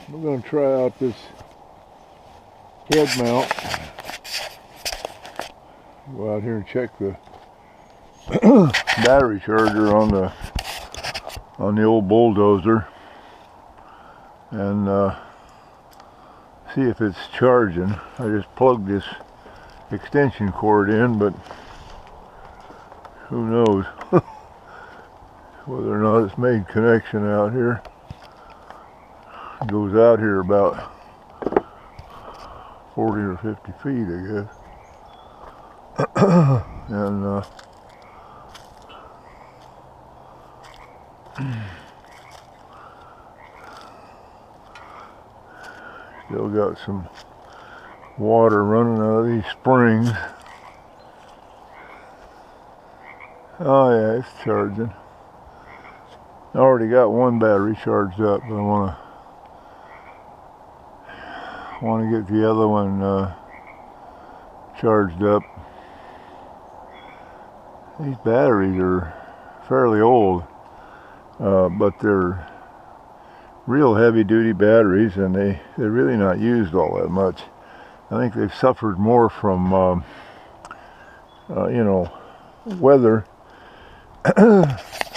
We're going to try out this head mount. Go out here and check the battery charger on the old bulldozer and see if it's charging. I just plugged this extension cord in, but who knows whether or not it's made connection out here. It goes out here about 40 or 50 feet, I guess. And still got some water running out of these springs. Oh yeah, it's charging. I already got one battery charged up, but I want to get the other one charged up. These batteries are fairly old, but they're real heavy-duty batteries, and they're really not used all that much. I think they've suffered more from you know, weather.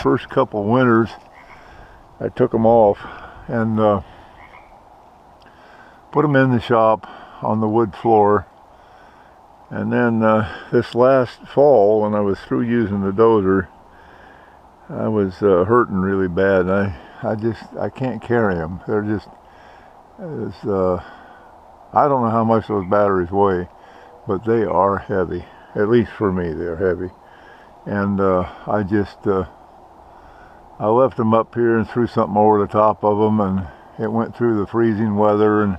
First couple winters I took them off and put them in the shop on the wood floor, and then this last fall when I was through using the dozer, I was hurting really bad, and I can't carry them. They're just I don't know how much those batteries weigh, but they are heavy. At least for me, they're heavy. And I left them up here and threw something over the top of them, and it went through the freezing weather and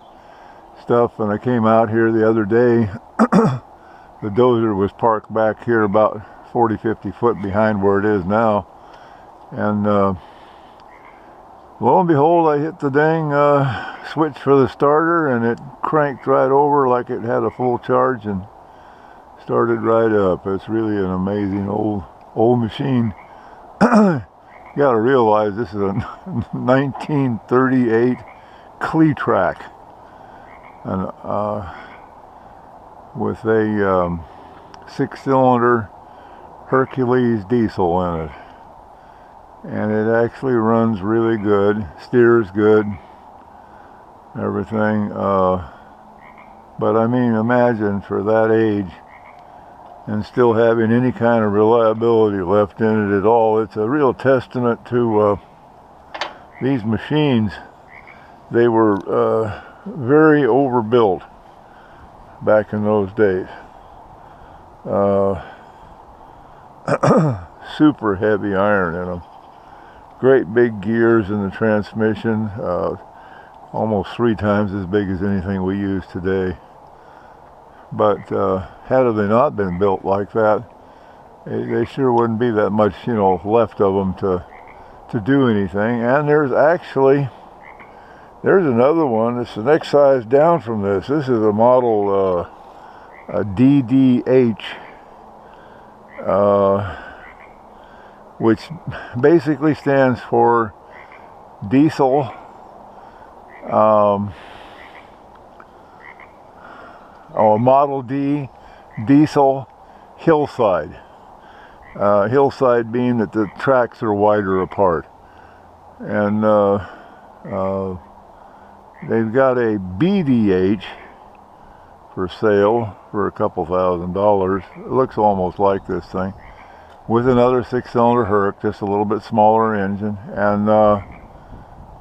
stuff. And I came out here the other day. The dozer was parked back here about 40-50 foot behind where it is now. And lo and behold, I hit the dang switch for the starter, and it cranked right over like it had a full charge and started right up. It's really an amazing old machine. You got to realize this is a 1938 Cletrac, and with a 6-cylinder Hercules diesel in it, and it actually runs really good, steers good, everything. But I mean, imagine for that age and still having any kind of reliability left in it at all. It's a real testament to these machines. They were very overbuilt back in those days. Super heavy iron in them. Great big gears in the transmission, almost 3 times as big as anything we use today. But had they not been built like that, they sure wouldn't be that much, you know, left of them to do anything. And there's another one. It's the next size down from this. This is a model a DDH, which basically stands for diesel Model D diesel hillside. Hillside being that the tracks are wider apart. And they've got a BDH for sale for a couple $1,000. It looks almost like this thing, with another 6-cylinder Herc, just a little bit smaller engine, and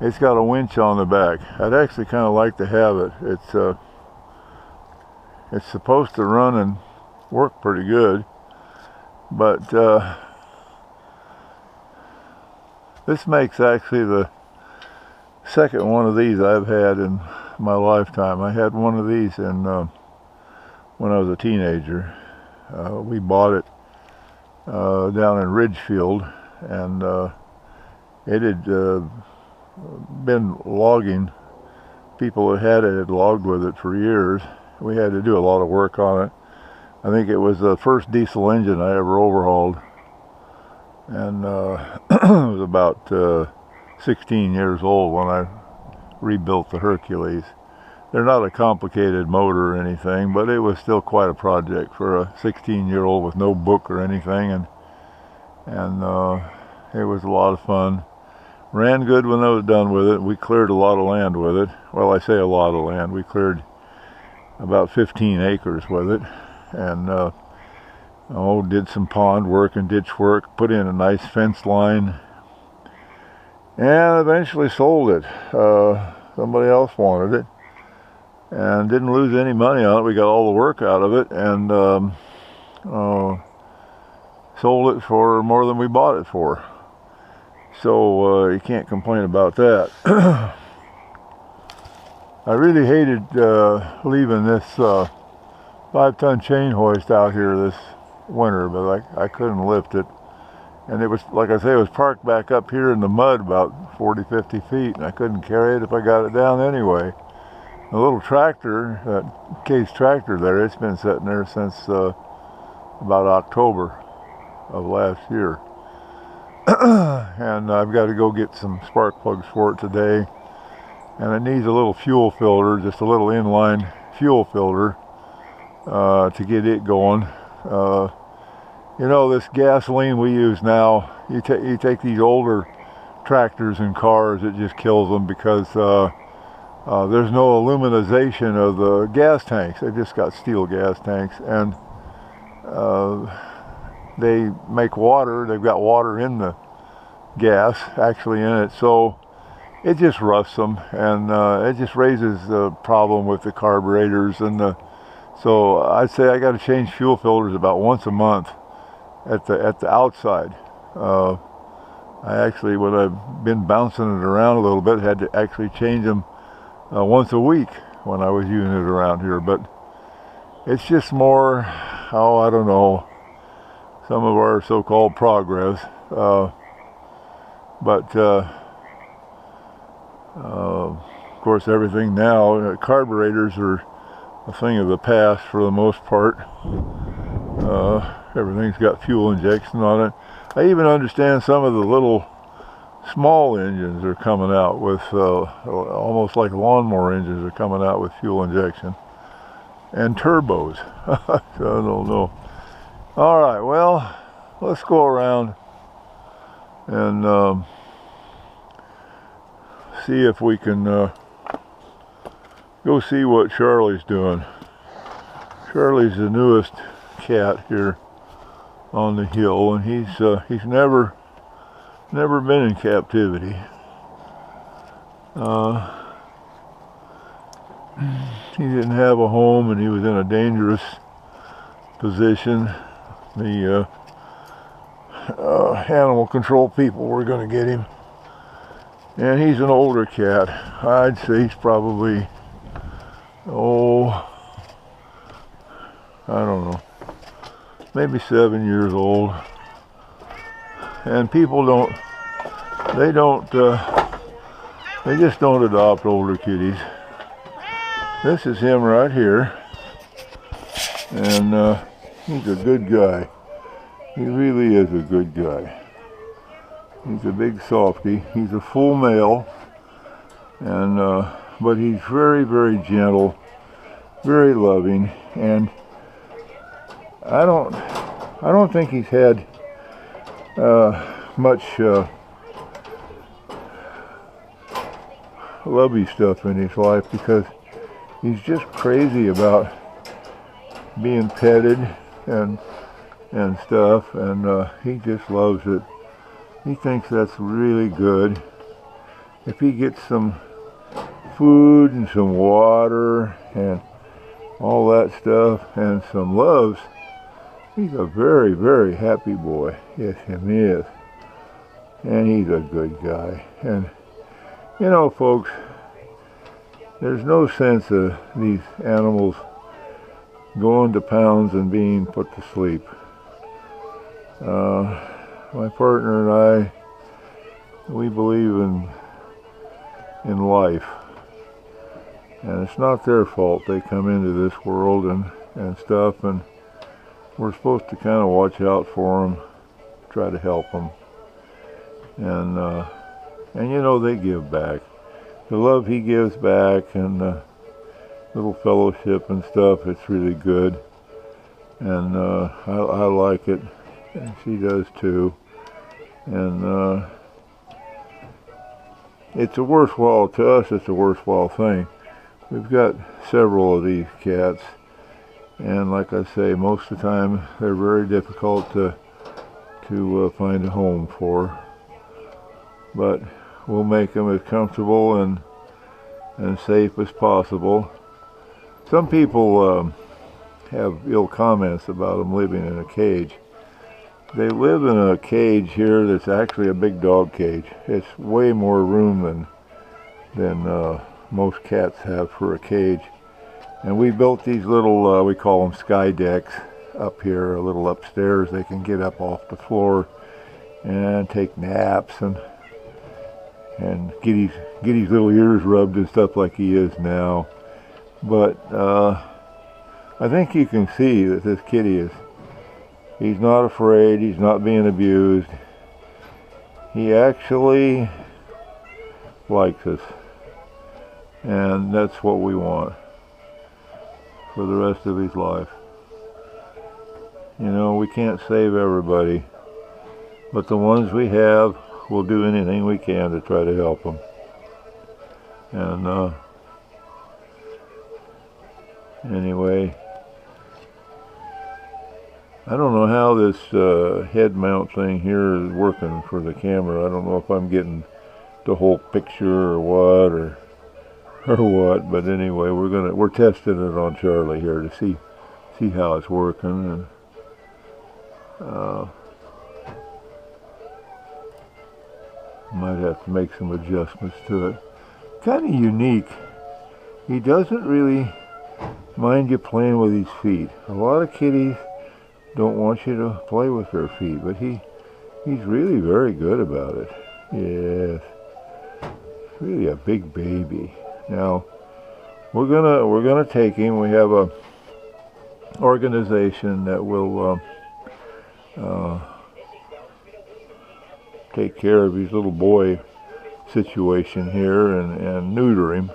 it's got a winch on the back. I'd actually kind of like to have it. It's supposed to run and work pretty good, but this makes actually the second one of these I've had in my lifetime. I had one of these in when I was a teenager. We bought it down in Ridgefield, and it had been logging. People that had it had logged with it for years. We had to do a lot of work on it. I think it was the first diesel engine I ever overhauled, and it was about 16 years old when I rebuilt the Hercules. They're not a complicated motor or anything, but it was still quite a project for a 16-year-old with no book or anything, and it was a lot of fun. Ran good when I was done with it. We cleared a lot of land with it. Well, I say a lot of land. We cleared about 15 acres with it, and did some pond work and ditch work, put in a nice fence line, and eventually sold it. Somebody else wanted it, and didn't lose any money on it. We got all the work out of it, and sold it for more than we bought it for. So you can't complain about that. I really hated leaving this 5-ton chain hoist out here this winter, but I couldn't lift it. And it was, like I say, it was parked back up here in the mud about 40-50 feet, and I couldn't carry it if I got it down anyway. The little tractor, that case tractor there, it's been sitting there since about October of last year. And I've got to go get some spark plugs for it today. And it needs a little fuel filter, just a little inline fuel filter to get it going. You know, this gasoline we use now, you take these older tractors and cars, it just kills them because there's no aluminization of the gas tanks. They've just got steel gas tanks, and they make water. They've got water in the gas actually in it, so it just rusts them, and it just raises the problem with the carburetors. And so I'd say I got to change fuel filters about once a month at the outside. I actually, when I've been bouncing it around a little bit, had to actually change them once a week when I was using it around here. But it's just more, I don't know, some of our so-called progress. But of course, everything now, carburetors are a thing of the past for the most part. Everything's got fuel injection on it. I even understand some of the little small engines are coming out with, almost like lawnmower engines are coming out with fuel injection. And turbos. I don't know. All right, well, let's go around and see if we can go see what Charlie's doing. Charlie's the newest cat here on the hill, and he's never been in captivity. He didn't have a home, and he was in a dangerous position. The animal control people were going to get him. And he's an older cat. I'd say he's probably, I don't know, maybe 7 years old. And people they just don't adopt older kitties. This is him right here. And he's a good guy. He really is a good guy. He's a big softy. He's a full male, and but he's very, very gentle, very loving, and I don't think he's had much lovey stuff in his life, because he's just crazy about being petted and stuff, and he just loves it. He thinks that's really good. If he gets some food and some water and all that stuff and some loves, he's a very, very happy boy. Yes, he is. And he's a good guy. And, you know, folks, there's no sense of these animals going to pounds and being put to sleep. My partner and I, we believe in life, and it's not their fault they come into this world and stuff, and we're supposed to kind of watch out for them, try to help them, and you know, they give back. the love he gives back and the little fellowship and stuff, it's really good. And I like it, and she does too. And it's a worthwhile, to us it's a worthwhile thing. We've got several of these cats, and like I say, most of the time they're very difficult to find a home for. But we'll make them as comfortable and safe as possible. Some people have ill comments about them living in a cage. They live in a cage here that's actually a big dog cage. It's way more room than most cats have for a cage. And we built these little, we call them sky decks up here, a little upstairs. They can get up off the floor and take naps and get his little ears rubbed and stuff like he is now. But I think you can see that this kitty he's not afraid, he's not being abused. He actually likes us. And that's what we want for the rest of his life. You know, we can't save everybody, but the ones we have, we'll do anything we can to try to help them. And anyway, I don't know how this head mount thing here is working for the camera. I don't know if I'm getting the whole picture or what, but anyway, we're testing it on Charlie here to see how it's working. And might have to make some adjustments to it. Kind of unique. He doesn't really mind you playing with his feet. A lot of kitties don't want you to play with their feet, but he's really very good about it. Yes, really a big baby. Now we're gonna take him. We have a organization that will take care of his little boy situation here and neuter him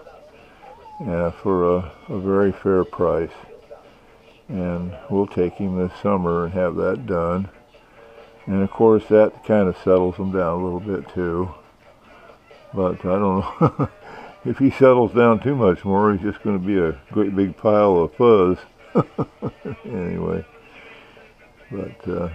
for a very fair price. And we'll take him this summer and have that done. And of course that kind of settles him down a little bit too. But I don't know. If he settles down too much more, he's just going to be a great big pile of fuzz. Anyway. But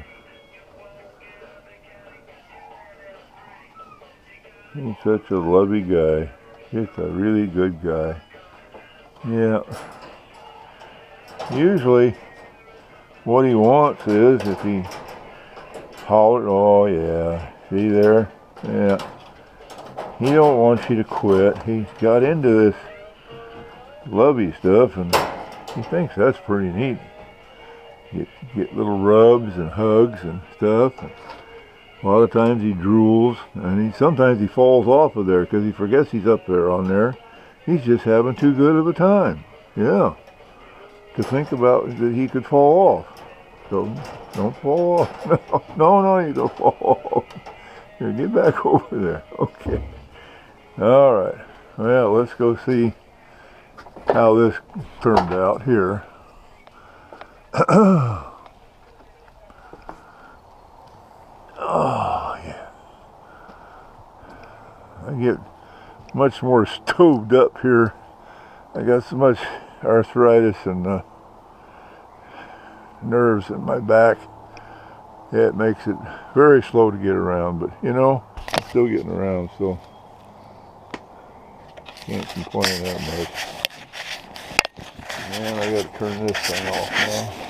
he's such a lovely guy. He's a really good guy. Yeah. Usually, what he wants is, if he hollered, oh yeah, see there? Yeah. He don't want you to quit. He's got into this lovey stuff, and he thinks that's pretty neat. Get little rubs and hugs and stuff. And a lot of times he drools, and sometimes he falls off of there because he forgets he's up there on there. He's just having too good of a time. Yeah. To think about that he could fall off. So don't fall off. No, you don't fall off. Here, get back over there. Okay. All right. Well, let's go see how this turned out here. Oh, yeah. I get much more stoved up here. I got so much arthritis and nerves in my back. Yeah, it makes it very slow to get around, but you know, I'm still getting around, so can't complain that much. Man, I gotta turn this thing off now.